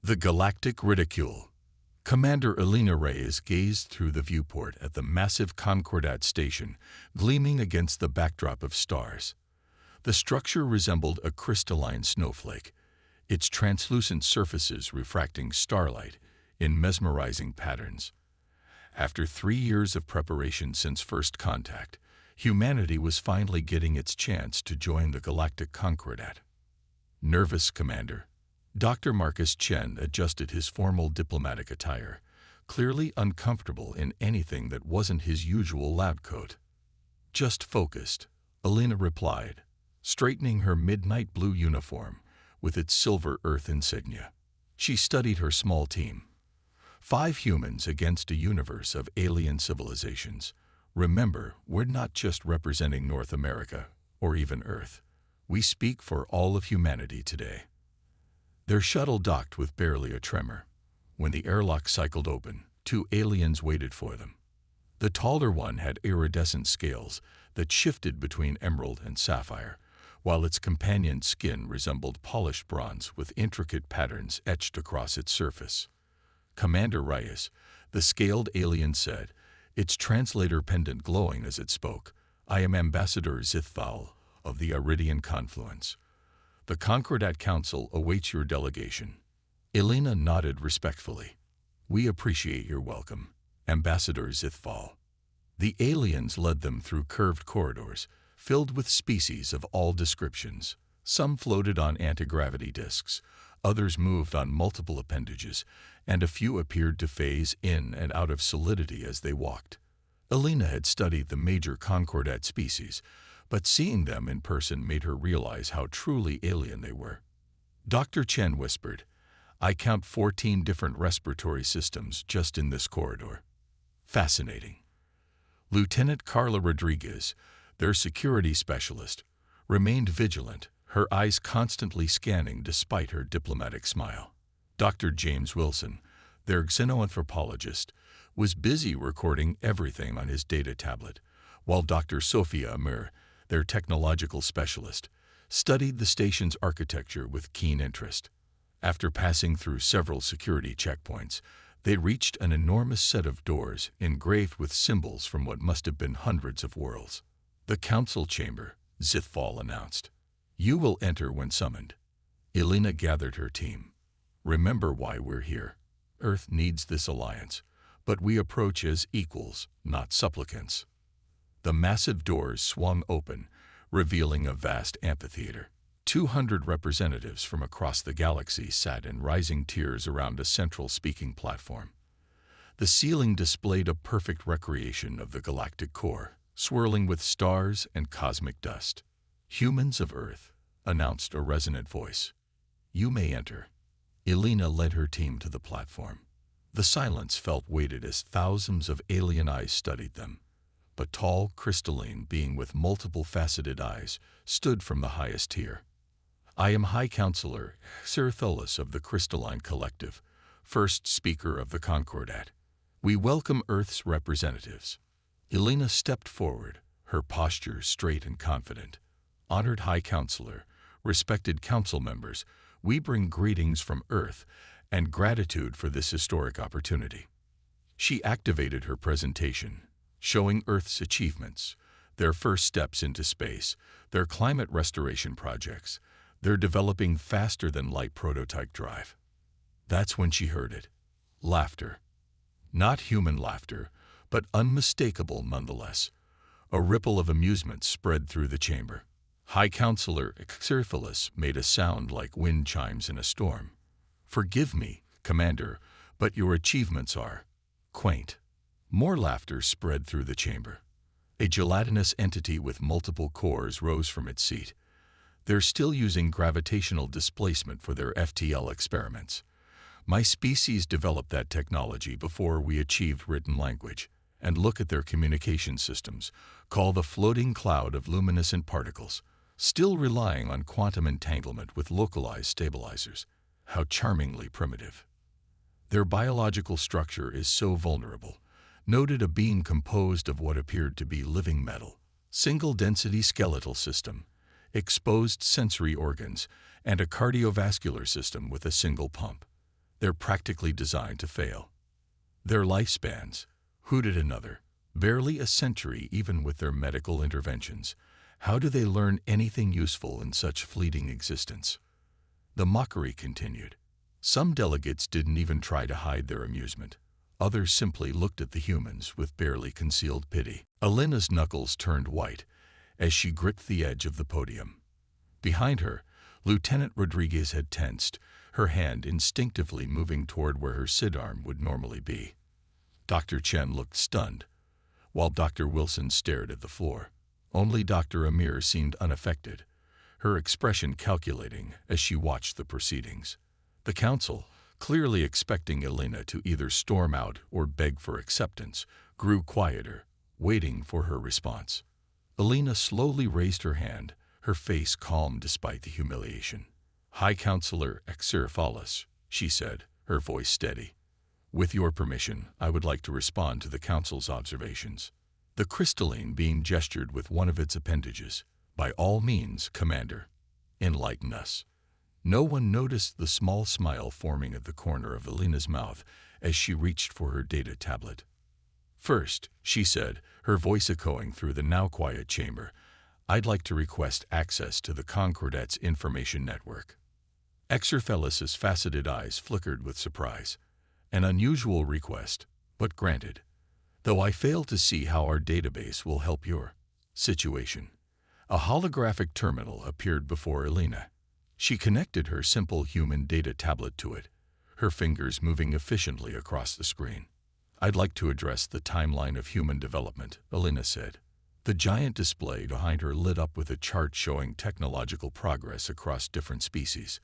The Galactic Ridicule. Commander Elena Reyes gazed through the viewport at the massive Concordat station, gleaming against the backdrop of stars. The structure resembled a crystalline snowflake, its translucent surfaces refracting starlight in mesmerizing patterns. After 3 years of preparation since first contact, humanity was finally getting its chance to join the Galactic Concordat. Nervous, Commander. Dr. Marcus Chen adjusted his formal diplomatic attire, clearly uncomfortable in anything that wasn't his usual lab coat. Just focused, Elena replied, straightening her midnight blue uniform with its silver Earth insignia. She studied her small team. 5 humans against a universe of alien civilizations. Remember, we're not just representing North America or even Earth. We speak for all of humanity today. Their shuttle docked with barely a tremor. When the airlock cycled open, 2 aliens waited for them. The taller one had iridescent scales that shifted between emerald and sapphire, while its companion's skin resembled polished bronze with intricate patterns etched across its surface. Commander Reyes, the scaled alien said, its translator pendant glowing as it spoke, I am Ambassador Zithval of the Iridian Confluence. The Concordat Council awaits your delegation. Elena nodded respectfully. We appreciate your welcome, Ambassador Zithval. The aliens led them through curved corridors, filled with species of all descriptions. Some floated on anti-gravity disks, others moved on multiple appendages, and a few appeared to phase in and out of solidity as they walked. Elena had studied the major Concordat species, but seeing them in person made her realize how truly alien they were. Dr. Chen whispered, I count 14 different respiratory systems just in this corridor. Fascinating. Lieutenant Carla Rodriguez, their security specialist, remained vigilant, her eyes constantly scanning despite her diplomatic smile. Dr. James Wilson, their xenoanthropologist, was busy recording everything on his data tablet, while Dr. Sophia Amir, their technological specialist, studied the station's architecture with keen interest. After passing through several security checkpoints, they reached an enormous set of doors engraved with symbols from what must have been hundreds of worlds. The council chamber, Zithval announced. You will enter when summoned. Elena gathered her team. Remember why we're here. Earth needs this alliance, but we approach as equals, not supplicants. The massive doors swung open, revealing a vast amphitheater. 200 representatives from across the galaxy sat in rising tiers around a central speaking platform. The ceiling displayed a perfect recreation of the galactic core, swirling with stars and cosmic dust. Humans of Earth, announced a resonant voice. You may enter. Elena led her team to the platform. The silence felt weighted as thousands of alien eyes studied them. A tall, crystalline being with multiple faceted eyes stood from the highest tier. I am High Counselor Xertholis of the Crystalline Collective, first speaker of the Concordat. We welcome Earth's representatives. Elena stepped forward, her posture straight and confident. Honored High Counselor, respected council members, we bring greetings from Earth and gratitude for this historic opportunity. She activated her presentation, showing Earth's achievements, their first steps into space, their climate restoration projects, their developing faster-than-light prototype drive. That's when she heard it. Laughter. Not human laughter, but unmistakable nonetheless. A ripple of amusement spread through the chamber. High Counselor Xertholis made a sound like wind chimes in a storm. Forgive me, Commander, but your achievements are quaint. More laughter spread through the chamber. A gelatinous entity with multiple cores rose from its seat. They're still using gravitational displacement for their FTL experiments. My species developed that technology before we achieved written language. And look at their communication systems, called the floating cloud of luminescent particles, still relying on quantum entanglement with localized stabilizers. How charmingly primitive. Their biological structure is so vulnerable. Noted a being composed of what appeared to be living metal, single-density skeletal system, exposed sensory organs, and a cardiovascular system with a single pump. They're practically designed to fail. Their lifespans, hooted another, barely a century even with their medical interventions. How do they learn anything useful in such fleeting existence? The mockery continued. Some delegates didn't even try to hide their amusement. Others simply looked at the humans with barely concealed pity. Alina's knuckles turned white as she gripped the edge of the podium. Behind her, Lieutenant Rodriguez had tensed, her hand instinctively moving toward where her sidearm would normally be. Dr. Chen looked stunned, while Dr. Wilson stared at the floor. Only Dr. Amir seemed unaffected, her expression calculating as she watched the proceedings. The council, clearly expecting Alina to either storm out or beg for acceptance, grew quieter, waiting for her response. Alina slowly raised her hand, her face calm despite the humiliation. "High Counselor Exerphalis," she said, her voice steady. "With your permission, I would like to respond to the Council's observations." The crystalline being gestured with one of its appendages. "By all means, Commander. Enlighten us." No one noticed the small smile forming at the corner of Alina's mouth as she reached for her data tablet. "First," she said, her voice echoing through the now quiet chamber, "I'd like to request access to the Concordat's information network." Exerphalis' faceted eyes flickered with surprise. "An unusual request, but granted. Though I fail to see how our database will help your situation." A holographic terminal appeared before Alina. She connected her simple human data tablet to it, her fingers moving efficiently across the screen. "I'd like to address the timeline of human development," Alina said. The giant display behind her lit up with a chart showing technological progress across different species.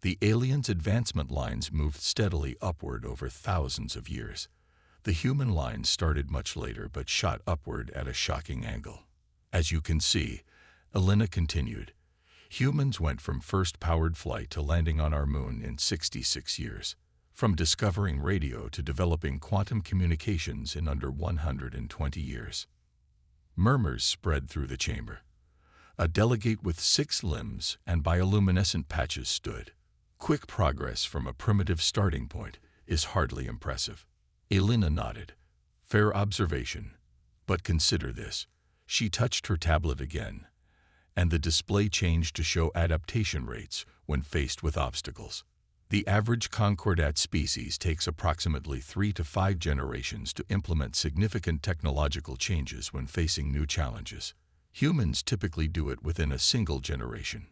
The aliens' advancement lines moved steadily upward over thousands of years. The human lines started much later but shot upward at a shocking angle. "As you can see," Alina continued, "humans went from first powered flight to landing on our moon in 66 years. From discovering radio to developing quantum communications in under 120 years. Murmurs spread through the chamber. A delegate with 6 limbs and bioluminescent patches stood. "Quick progress from a primitive starting point is hardly impressive." Alina nodded. "Fair observation. But consider this." She touched her tablet again, and the display changed to show adaptation rates when faced with obstacles. The average Concordat species takes approximately 3 to 5 generations to implement significant technological changes when facing new challenges. Humans typically do it within a single generation.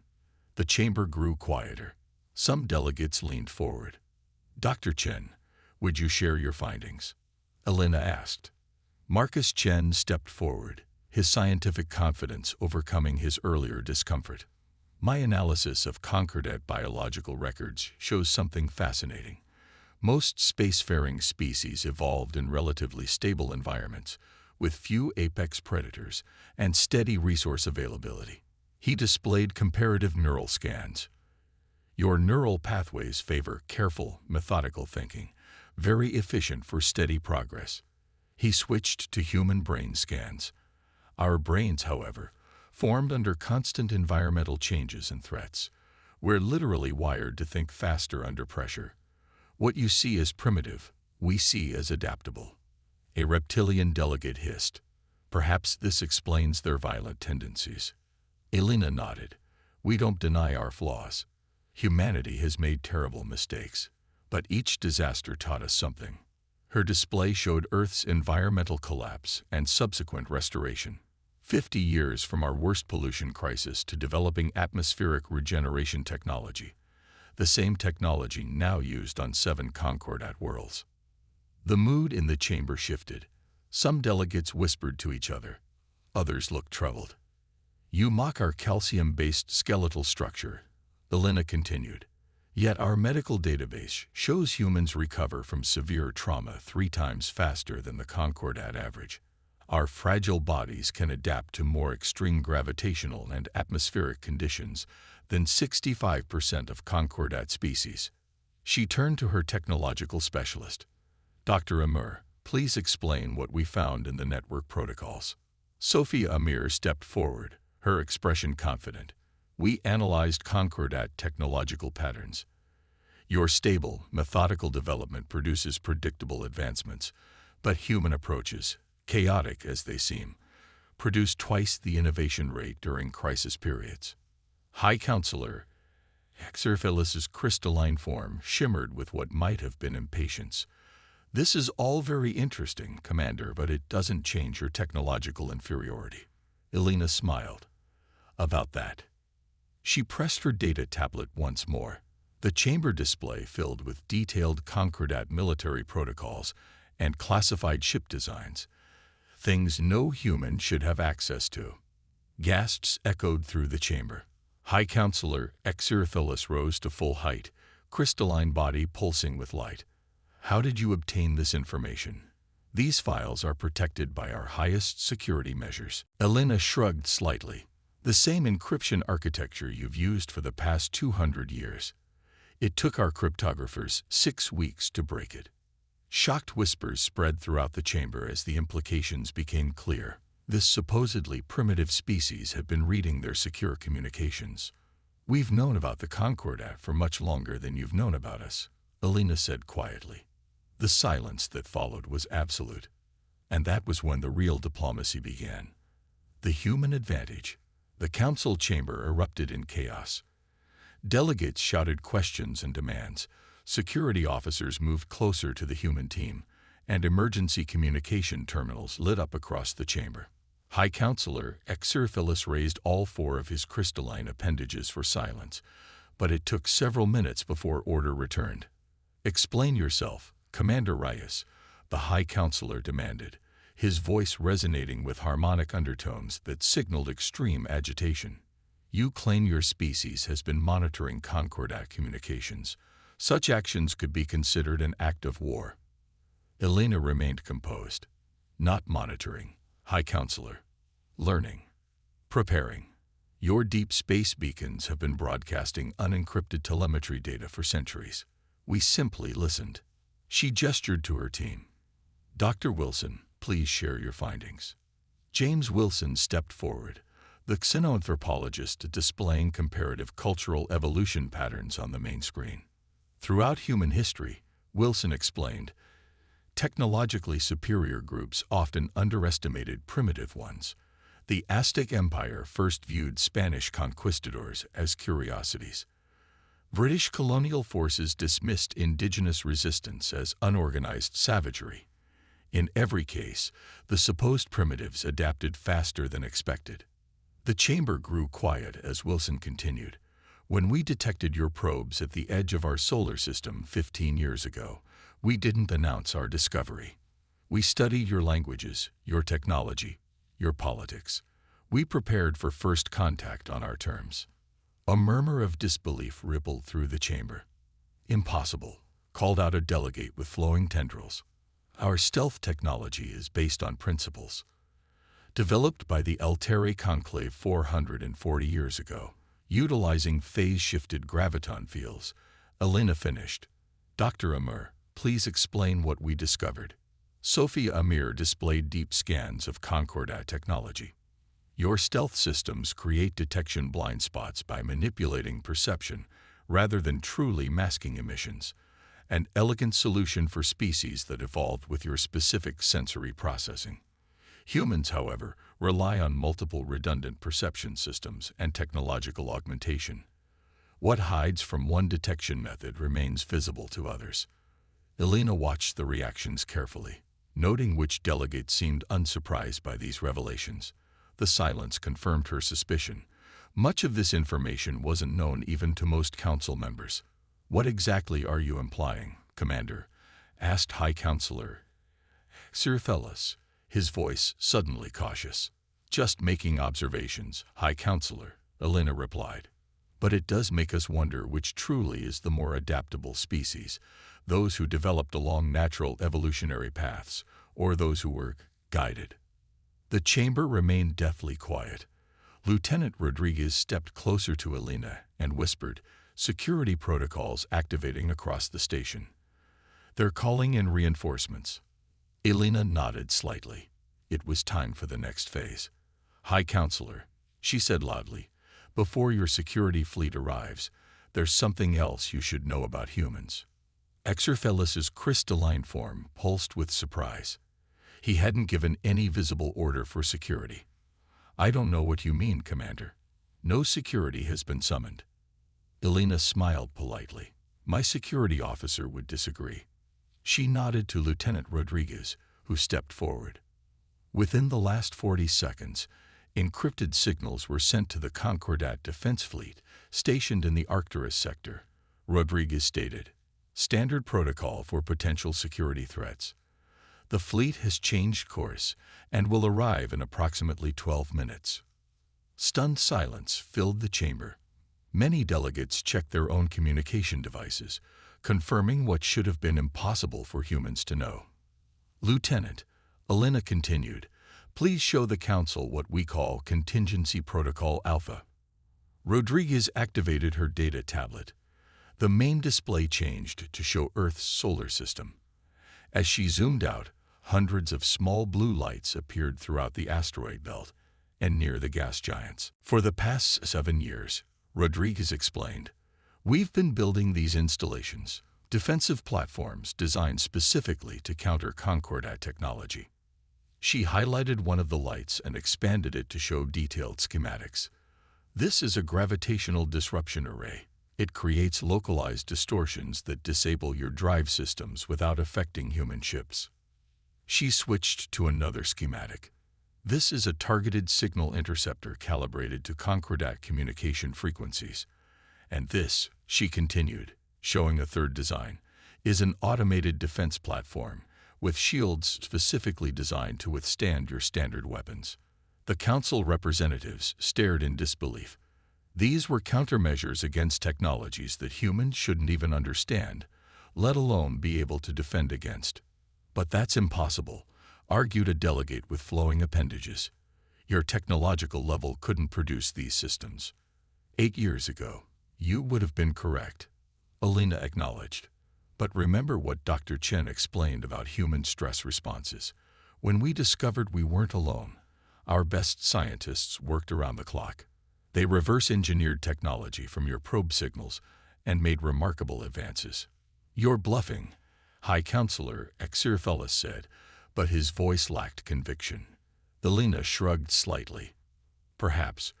The chamber grew quieter. Some delegates leaned forward. "Dr. Chen, would you share your findings?" Alina asked. Marcus Chen stepped forward, his scientific confidence overcoming his earlier discomfort. "My analysis of Concordat biological records shows something fascinating. Most spacefaring species evolved in relatively stable environments, with few apex predators and steady resource availability." He displayed comparative neural scans. "Your neural pathways favor careful, methodical thinking, very efficient for steady progress." He switched to human brain scans. "Our brains, however, formed under constant environmental changes and threats. We're literally wired to think faster under pressure. What you see as primitive, we see as adaptable." A reptilian delegate hissed. "Perhaps this explains their violent tendencies." Alina nodded. "We don't deny our flaws. Humanity has made terrible mistakes, but each disaster taught us something." Her display showed Earth's environmental collapse and subsequent restoration. 50 years from our worst pollution crisis to developing atmospheric regeneration technology, the same technology now used on 7 Concordat worlds. The mood in the chamber shifted. Some delegates whispered to each other. Others looked troubled. "You mock our calcium-based skeletal structure," Alina continued. "Yet our medical database shows humans recover from severe trauma 3 times faster than the Concordat average. Our fragile bodies can adapt to more extreme gravitational and atmospheric conditions than 65% of Concordat species." She turned to her technological specialist. "Dr. Amir, please explain what we found in the network protocols." Sophia Amir stepped forward, her expression confident. "We analyzed Concordat technological patterns. Your stable, methodical development produces predictable advancements, but human approaches, chaotic as they seem, produce twice the innovation rate during crisis periods. High Counselor Xerphilis's crystalline form shimmered with what might have been impatience. This is all very interesting, Commander, but it doesn't change your technological inferiority. Elena smiled. About that. She pressed her data tablet once more. The chamber display filled with detailed Concordat military protocols and classified ship designs, things no human should have access to. Gasps echoed through the chamber. High Counselor Xerphilis rose to full height, crystalline body pulsing with light. How did you obtain this information? These files are protected by our highest security measures. Elena shrugged slightly. The same encryption architecture you've used for the past 200 years. It took our cryptographers 6 weeks to break it. Shocked whispers spread throughout the chamber as the implications became clear. This supposedly primitive species had been reading their secure communications. We've known about the Concordat for much longer than you've known about us, Elena said quietly. The silence that followed was absolute. And that was when the real diplomacy began. The human advantage. The council chamber erupted in chaos. Delegates shouted questions and demands. Security officers moved closer to the human team, and emergency communication terminals lit up across the chamber. High Counselor Xerphilis raised all 4 of his crystalline appendages for silence, but it took several minutes before order returned. Explain yourself, Commander Reyes, the High Counselor demanded, his voice resonating with harmonic undertones that signaled extreme agitation. You claim your species has been monitoring Concordat communications. Such actions could be considered an act of war. Elena remained composed. Not monitoring, High Counselor. Learning. Preparing. Your deep space beacons have been broadcasting unencrypted telemetry data for centuries. We simply listened. She gestured to her team. Dr. Wilson, please share your findings. James Wilson stepped forward, the xenoanthropologist displaying comparative cultural evolution patterns on the main screen. Throughout human history, Wilson explained, technologically superior groups often underestimated primitive ones. The Aztec Empire first viewed Spanish conquistadors as curiosities. British colonial forces dismissed indigenous resistance as unorganized savagery. In every case, the supposed primitives adapted faster than expected. The chamber grew quiet as Wilson continued. When we detected your probes at the edge of our solar system 15 years ago, we didn't announce our discovery. We studied your languages, your technology, your politics. We prepared for first contact on our terms. A murmur of disbelief rippled through the chamber. Impossible, called out a delegate with flowing tendrils. Our stealth technology is based on principles developed by the Alteri Conclave 440 years ago, utilizing phase-shifted graviton fields. Elena finished. Dr. Amir, please explain what we discovered. Sophia Amir displayed deep scans of Concordat technology. Your stealth systems create detection blind spots by manipulating perception rather than truly masking emissions. An elegant solution for species that evolved with your specific sensory processing. Humans, however, rely on multiple redundant perception systems and technological augmentation. What hides from one detection method remains visible to others. Elena watched the reactions carefully, noting which delegates seemed unsurprised by these revelations. The silence confirmed her suspicion. Much of this information wasn't known even to most council members. What exactly are you implying, Commander? Asked High Counselor Xerphilis, his voice suddenly cautious. Just making observations, High Counselor, Elena replied. But it does make us wonder which truly is the more adaptable species, those who developed along natural evolutionary paths, or those who were guided. The chamber remained deathly quiet. Lieutenant Rodriguez stepped closer to Elena and whispered, security protocols activating across the station. They're calling in reinforcements. Elena nodded slightly. It was time for the next phase. High Counselor, she said loudly, before your security fleet arrives, There's something else you should know about humans. Exerfelis's crystalline form pulsed with surprise. He hadn't given any visible order for security. I don't know what you mean, Commander. No security has been summoned. Elena smiled politely. My security officer would disagree. She nodded to Lieutenant Rodriguez, who stepped forward. Within the last 40 seconds, encrypted signals were sent to the Concordat Defense Fleet stationed in the Arcturus sector. Rodriguez stated, standard protocol for potential security threats. The fleet has changed course and will arrive in approximately 12 minutes. Stunned silence filled the chamber. Many delegates checked their own communication devices, confirming what should have been impossible for humans to know. Lieutenant, Elena continued, please show the Council what we call Contingency Protocol Alpha. Rodriguez activated her data tablet. The main display changed to show Earth's solar system. As she zoomed out, hundreds of small blue lights appeared throughout the asteroid belt and near the gas giants. For the past 7 years, Rodriguez explained, we've been building these installations, defensive platforms designed specifically to counter Concordat technology. She highlighted one of the lights and expanded it to show detailed schematics. This is a gravitational disruption array. It creates localized distortions that disable your drive systems without affecting human ships. She switched to another schematic. This is a targeted signal interceptor calibrated to Concordat communication frequencies. And this, she continued, showing a third design, is an automated defense platform with shields specifically designed to withstand your standard weapons. The Council representatives stared in disbelief. These were countermeasures against technologies that humans shouldn't even understand, let alone be able to defend against. But that's impossible, argued a delegate with flowing appendages. Your technological level couldn't produce these systems. 8 years ago, you would have been correct, Elena acknowledged. But remember what Dr. Chen explained about human stress responses. When we discovered we weren't alone, our best scientists worked around the clock. They reverse-engineered technology from your probe signals and made remarkable advances. You're bluffing, High Counselor Exerfelis said, but his voice lacked conviction. Elena shrugged slightly. Perhaps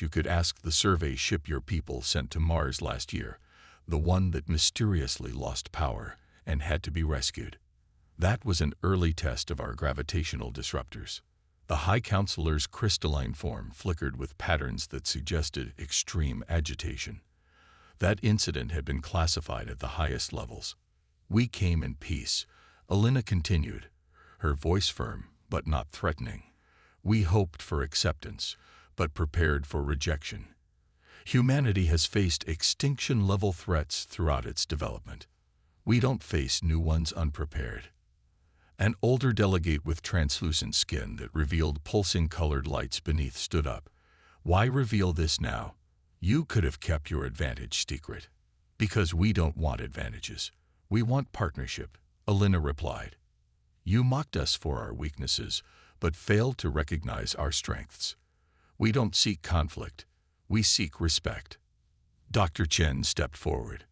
you could ask the survey ship your people sent to Mars last year, the one that mysteriously lost power and had to be rescued. That was an early test of our gravitational disruptors. The High Counselor's crystalline form flickered with patterns that suggested extreme agitation. That incident had been classified at the highest levels. We came in peace, Elena continued, her voice firm but not threatening. We hoped for acceptance, but prepared for rejection. Humanity has faced extinction-level threats throughout its development. We don't face new ones unprepared. An older delegate with translucent skin that revealed pulsing colored lights beneath stood up. Why reveal this now? You could have kept your advantage secret. Because we don't want advantages. We want partnership, Elena replied. You mocked us for our weaknesses, but failed to recognize our strengths. We don't seek conflict. We seek respect. Dr. Chen stepped forward.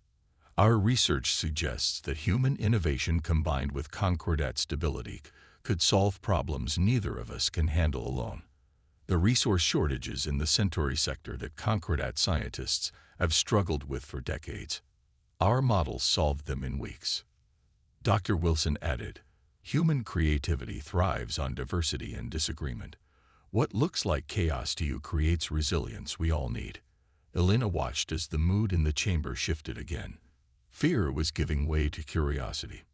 Our research suggests that human innovation combined with Concordat stability could solve problems neither of us can handle alone. The resource shortages in the Centauri sector that Concordat scientists have struggled with for decades. Our models solved them in weeks. Dr. Wilson added, human creativity thrives on diversity and disagreement. What looks like chaos to you creates resilience we all need. Elena watched as the mood in the chamber shifted again. Fear was giving way to curiosity.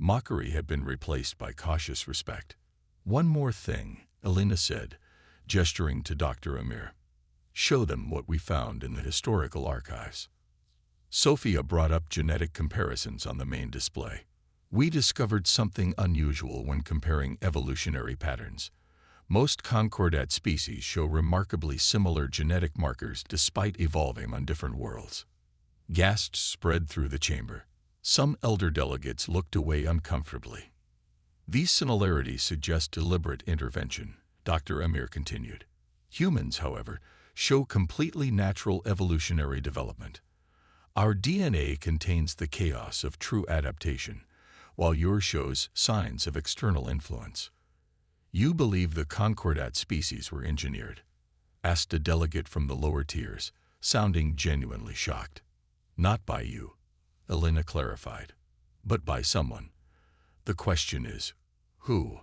Mockery had been replaced by cautious respect. One more thing, Elena said, gesturing to Dr. Amir. Show them what we found in the historical archives. Sophia brought up genetic comparisons on the main display. We discovered something unusual when comparing evolutionary patterns. Most Concordat species show remarkably similar genetic markers despite evolving on different worlds. Gasps spread through the chamber. Some elder delegates looked away uncomfortably. These similarities suggest deliberate intervention, Dr. Amir continued. Humans, however, show completely natural evolutionary development. Our DNA contains the chaos of true adaptation, while yours shows signs of external influence. You believe the Concordat species were engineered? Asked a delegate from the lower tiers, sounding genuinely shocked. Not by you, Elena clarified, but by someone. The question is, who?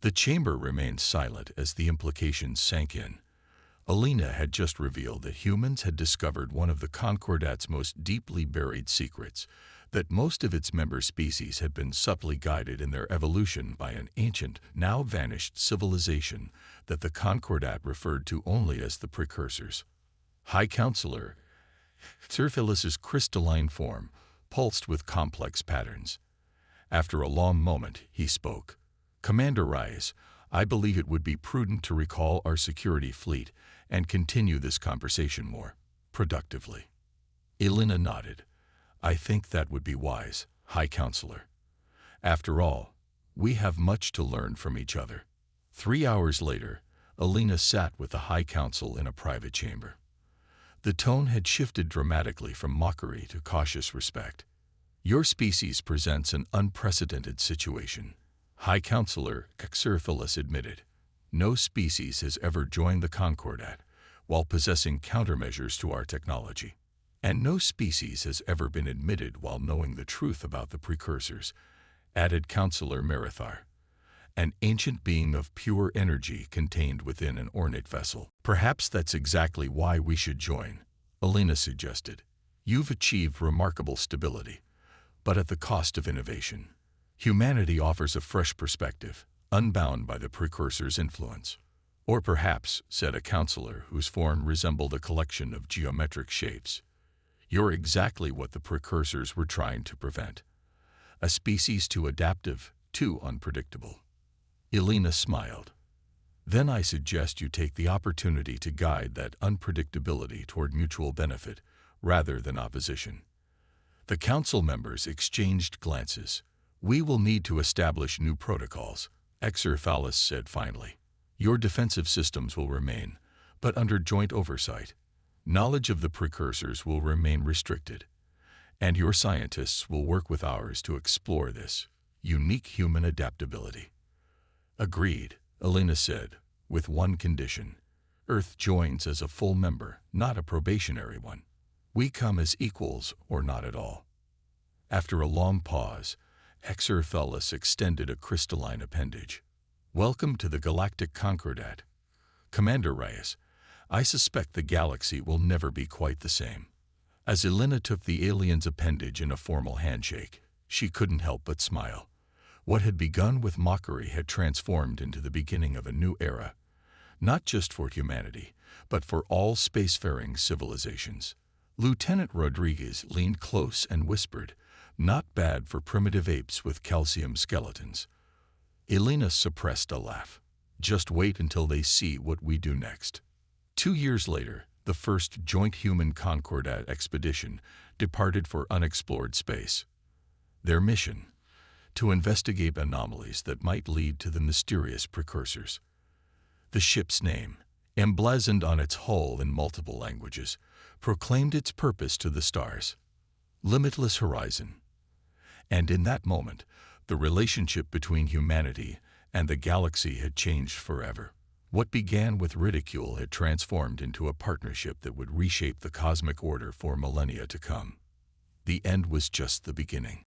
The chamber remained silent as the implications sank in. Elena had just revealed that humans had discovered one of the Concordat's most deeply buried secrets, that most of its member species had been subtly guided in their evolution by an ancient, now vanished civilization that the Concordat referred to only as the precursors. High Counselor Xerphilis's crystalline form pulsed with complex patterns. After a long moment, he spoke. Commander Reyes, I believe it would be prudent to recall our security fleet and continue this conversation more productively. Elena nodded. I think that would be wise, High Counselor. After all, we have much to learn from each other. 3 hours later, Elena sat with the High Council in a private chamber. The tone had shifted dramatically from mockery to cautious respect. Your species presents an unprecedented situation, High Counselor Xerphilis admitted. No species has ever joined the Concordat while possessing countermeasures to our technology. And no species has ever been admitted while knowing the truth about the precursors, added Counselor Marathar, an ancient being of pure energy contained within an ornate vessel. Perhaps that's exactly why we should join, Elena suggested. You've achieved remarkable stability, but at the cost of innovation. Humanity offers a fresh perspective, unbound by the precursor's influence. Or perhaps, said a counselor whose form resembled a collection of geometric shapes, you're exactly what the precursors were trying to prevent. A species too adaptive, too unpredictable. Elena smiled. Then I suggest you take the opportunity to guide that unpredictability toward mutual benefit, rather than opposition. The council members exchanged glances. We will need to establish new protocols, Xerphilis said finally. Your defensive systems will remain, but under joint oversight. Knowledge of the precursors will remain restricted, and your scientists will work with ours to explore this unique human adaptability. Agreed, Elena said, with one condition. Earth joins as a full member, not a probationary one. We come as equals or not at all. After a long pause, Xerphilis extended a crystalline appendage. Welcome to the Galactic Concordat. Commander Reyes, I suspect the galaxy will never be quite the same. As Elena took the alien's appendage in a formal handshake, she couldn't help but smile. What had begun with mockery had transformed into the beginning of a new era, not just for humanity, but for all spacefaring civilizations. Lieutenant Rodriguez leaned close and whispered, "Not bad for primitive apes with calcium skeletons." Elena suppressed a laugh. Just wait until they see what we do next. 2 years later, the first joint human Concordat expedition departed for unexplored space. Their mission: to investigate anomalies that might lead to the mysterious precursors. The ship's name, emblazoned on its hull in multiple languages, proclaimed its purpose to the stars: limitless horizon. And in that moment, the relationship between humanity and the galaxy had changed forever. What began with ridicule had transformed into a partnership that would reshape the cosmic order for millennia to come. The end was just the beginning.